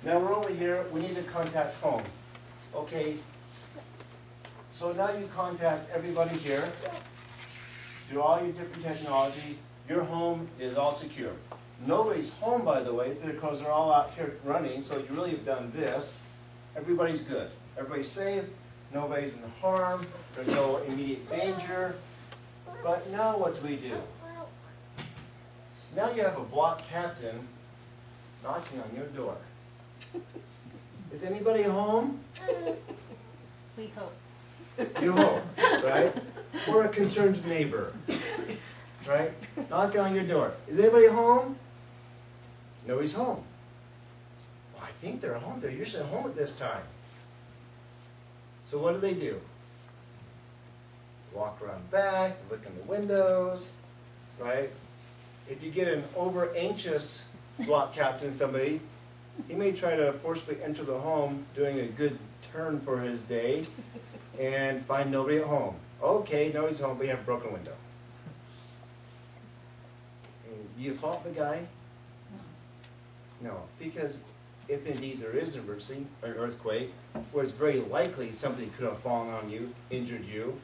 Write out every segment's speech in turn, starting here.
Now we're over here, we need to contact home. Okay, so now you contact everybody here through all your different technology. Your home is all secure. Nobody's home, by the way, because they're all out here running, so you really have done this. Everybody's good. Everybody's safe. Nobody's in harm. There's no immediate danger. But now what do we do? Now you have a block captain knocking on your door. Is anybody home? We hope. You hope, right? Or a concerned neighbor, right? Knocking on your door. Is anybody home? Nobody's home. Well, I think they're home. They're usually home at this time. So what do? Walk around back, look in the windows, right? If you get an over-anxious block captain, somebody, he may try to forcibly enter the home doing a good turn for his day and find nobody at home. Okay, nobody's home, but you have a broken window. And do you fault the guy? No, because if indeed there is an emergency, an earthquake, where it's very likely somebody could have fallen on you, injured you,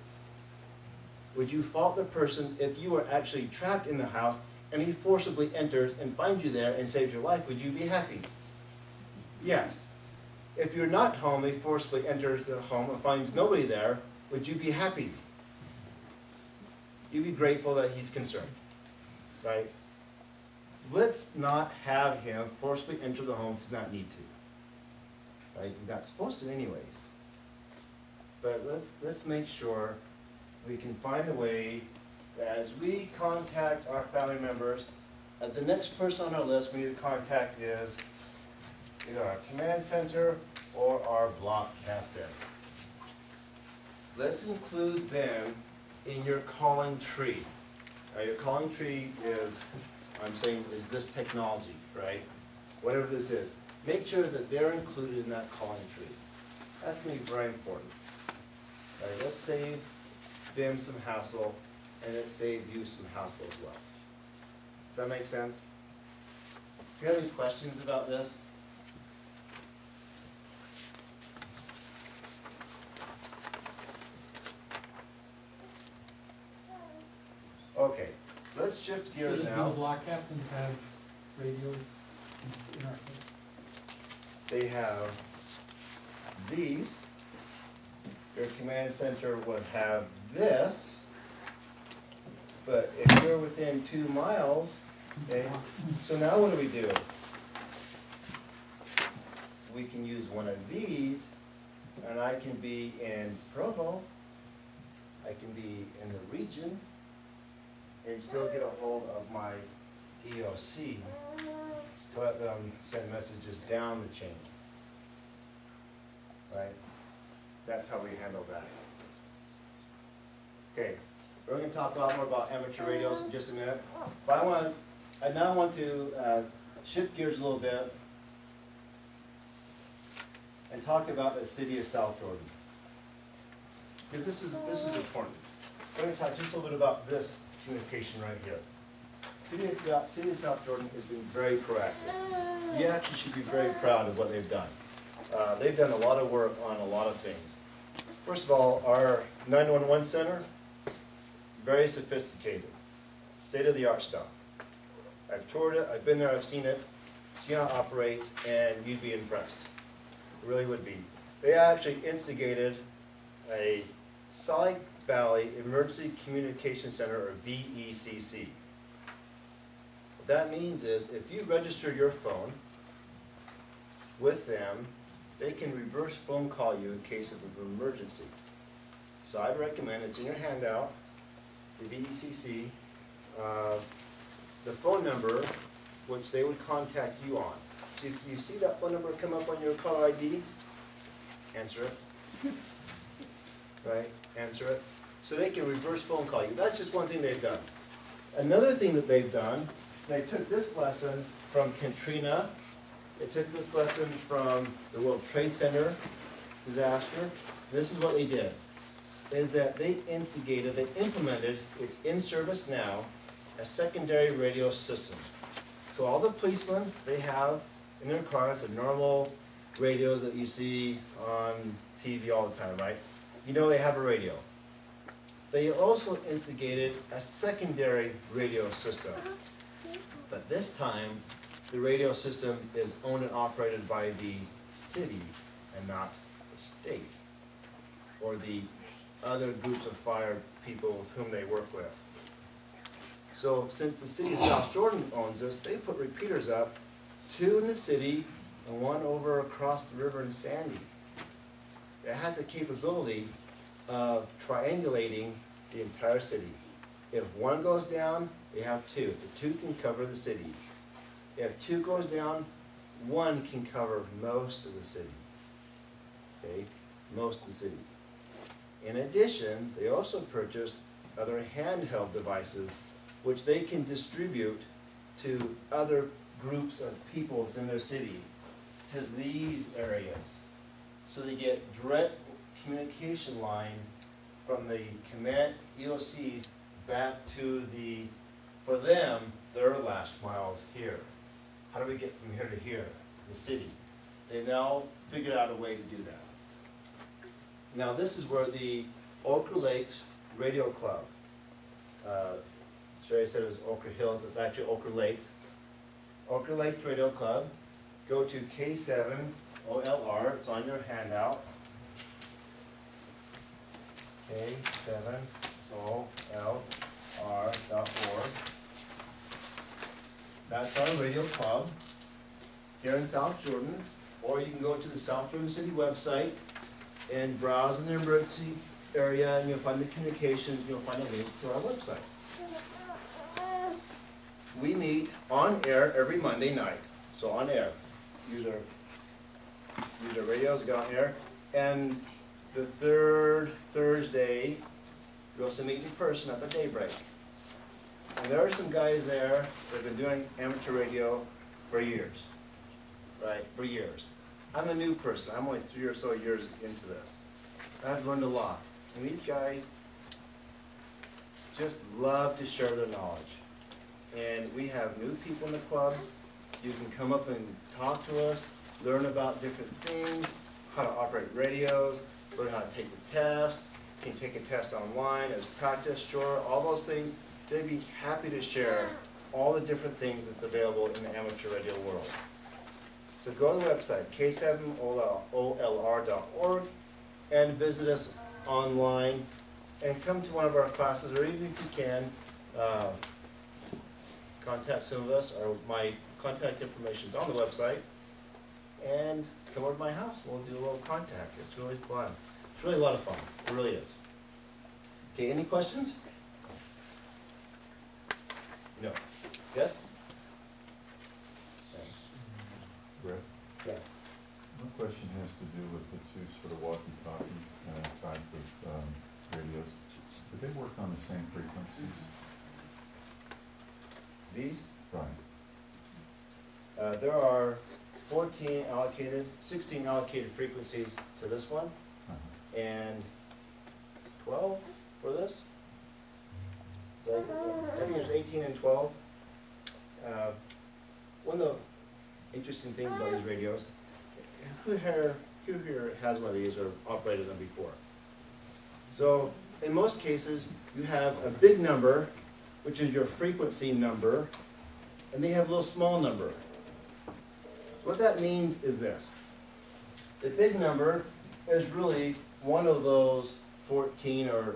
would you fault the person if you were actually trapped in the house and he forcibly enters and finds you there and saves your life? Would you be happy? Yes. If you're not home, he forcibly enters the home and finds nobody there, would you be happy? You'd be grateful that he's concerned, right? Let's not have him forcibly enter the home if he does not need to. Right? He's not supposed to anyways. But let's make sure we can find a way that as we contact our family members, the next person on our list we need to contact is either our command center or our block captain. Let's include them in your calling tree. Your calling tree is, I'm saying, is this technology, right? Whatever this is. Make sure that they're included in that calling tree. That's going to be very important. All right, let's save them some hassle, and let's save you some hassle as well. Does that make sense? Do you have any questions about this? Okay, let's shift gears Do the now. block captains have radios in our state? They have these. Your command center would have this. But if you're within 2 miles, okay, so now what do? We can use one of these, and I can be in Provo, I can be in the region, and still get a hold of my EOC to let them send messages down the chain. Right? That's how we handle that. Okay, we're going to talk a lot more about amateur radios in just a minute. But I now want to shift gears a little bit and talk about the city of South Jordan. Because this is important. We're going to talk just a little bit about this communication right here. City of South Jordan is being very proactive. You actually should be very proud of what they've done. They've done a lot of work on a lot of things. First of all, our 911 center, very sophisticated, state-of-the-art stuff. I've toured it, I've been there, I've seen it, seen how it operates, and you'd be impressed. You really would be. They actually instigated a Salt Lake Valley Emergency Communication Center, or VECC. What that means is, if you register your phone with them, they can reverse phone call you in case of an emergency. So I'd recommend, it's in your handout, the VECC, the phone number which they would contact you on. So if you see that phone number come up on your caller ID, answer it. Right? Answer it. So they can reverse phone call you. That's just one thing they've done. Another thing that they've done, they took this lesson from Katrina. They took this lesson from the World Trade Center disaster. This is what they did, is that they instigated, they implemented, it's in service now, a secondary radio system. So all the policemen, they have in their cars, the normal radios that you see on TV all the time, right? You know they have a radio. They also instigated a secondary radio system. But this time, the radio system is owned and operated by the city and not the state, or the other groups of fire people with whom they work with. So since the city of South Jordan owns this, they put repeaters up, 2 in the city and 1 over across the river in Sandy. It has the capability of triangulating the entire city. If 1 goes down, they have 2. The 2 can cover the city. If 2 goes down, 1 can cover most of the city. Okay, most of the city. In addition, they also purchased other handheld devices which they can distribute to other groups of people within their city, to these areas. So they get direct communication line from the command EOCs back to the, for them, their last miles here. How do we get from here to here? The city. They now figured out a way to do that. Now this is where the Ochre Lakes Radio Club, Sherry said it was Ochre Hills, it's actually Ochre Lakes. Ochre Lakes Radio Club, go to K7OLR, it's on your handout. K7OLR.org. That's our radio club here in South Jordan, or you can go to the South Jordan City website and browse in the emergency area, and you'll find the communications, you'll find a link to our website. We meet on air every Monday night, so on air. Use our radios, go on air, and the 3rd Thursday, we also meet in person up at daybreak. And there are some guys there that have been doing amateur radio for years, right, for years. I'm a new person, I'm only 3 or so years into this. I've learned a lot, and these guys just love to share their knowledge. And we have new people in the club. You can come up and talk to us, learn about different things, how to operate radios, learn how to take the test. You can take a test online as practice, sure, all those things. They'd be happy to share all the different things that's available in the amateur radio world. So go to the website, k7olr.org, and visit us online, and come to one of our classes, or even if you can, contact some of us, or my contact information is on the website, and come over to my house. We'll do a little contact. It's really fun. It's really a lot of fun. It really is. Okay, any questions? No. Yes? Brett, Yes. my question has to do with the 2 sort of walkie-talkie type of radios. Do they work on the same frequencies? These? Right. There are 16 allocated frequencies to this one, and 12 for this. So I think there's 18 and 12. One of the interesting things about these radios, who here has one of these or operated them before? So in most cases, you have a big number, which is your frequency number, and they have a little small number. So what that means is this. The big number is really one of those 14 or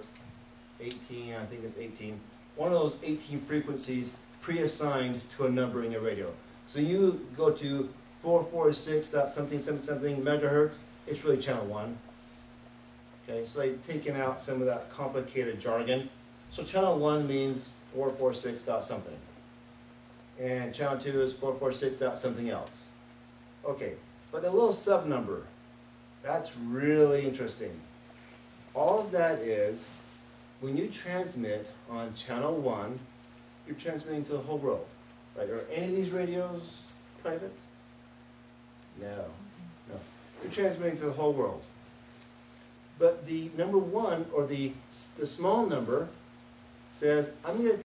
18, I think it's 18, one of those 18 frequencies pre-assigned to a number in your radio. So you go to 446 dot something something something megahertz, it's really channel 1. Okay, so they've taken out some of that complicated jargon. So channel 1 means 446 dot something. And channel 2 is 446 dot something else. Okay, but the little sub number, that's really interesting. All that is, when you transmit on channel 1, you're transmitting to the whole world. Right? Are any of these radios private? No. No. You're transmitting to the whole world. But the number 1, or the small number, says, I'm going to